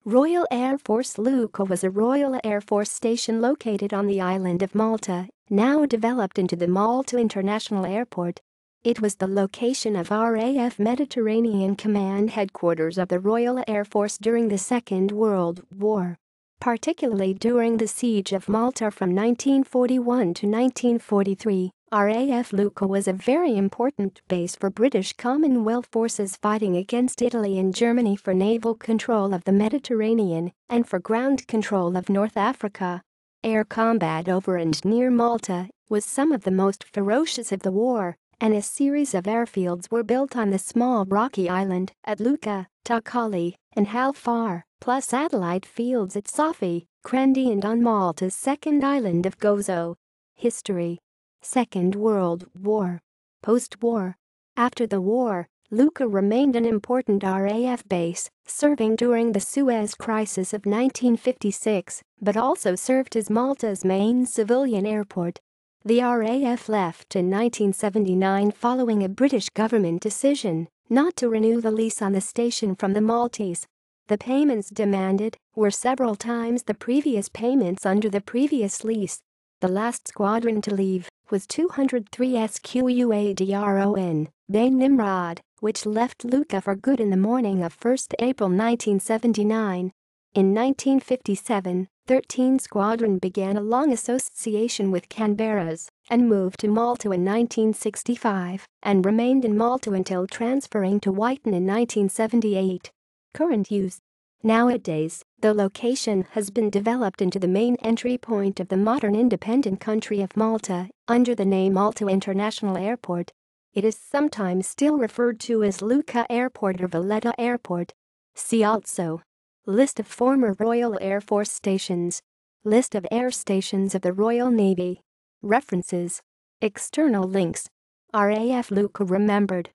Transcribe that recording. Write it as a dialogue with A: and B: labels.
A: Royal Air Force Luqa was a Royal Air Force station located on the island of Malta, now developed into the Malta International Airport. It was the location of RAF Mediterranean Command headquarters of the Royal Air Force during the Second World War. Particularly during the Siege of Malta from 1941 to 1943, RAF Luqa was a very important base for British Commonwealth forces fighting against Italy and Germany for naval control of the Mediterranean and for ground control of North Africa. Air combat over and near Malta was some of the most ferocious of the war, and a series of airfields were built on the small rocky island at Luqa, Qali, and Hal Far, plus satellite fields at Safi, Qrendi and on Malta's second island of Gozo. History. Second World War. Post-war. After the war, Luqa remained an important RAF base, serving during the Suez Crisis of 1956, but also served as Malta's main civilian airport. The RAF left in 1979 following a British government decision not to renew the lease on the station from the Maltese. The payments demanded were several times the previous payments under the previous lease. The last squadron to leave was 203 Squadron Bain Nimrod, which left Luqa for good in the morning of 1 April 1979. In 1957, 13 Squadron began a long association with Canberra's and moved to Malta in 1965 and remained in Malta until transferring to Whiten in 1978. Current use. Nowadays, the location has been developed into the main entry point of the modern independent country of Malta under the name Malta International Airport. It is sometimes still referred to as Luqa Airport or Valletta Airport. See also: List of former Royal Air Force stations. List of air stations of the Royal Navy. References. External links. RAF Luqa remembered.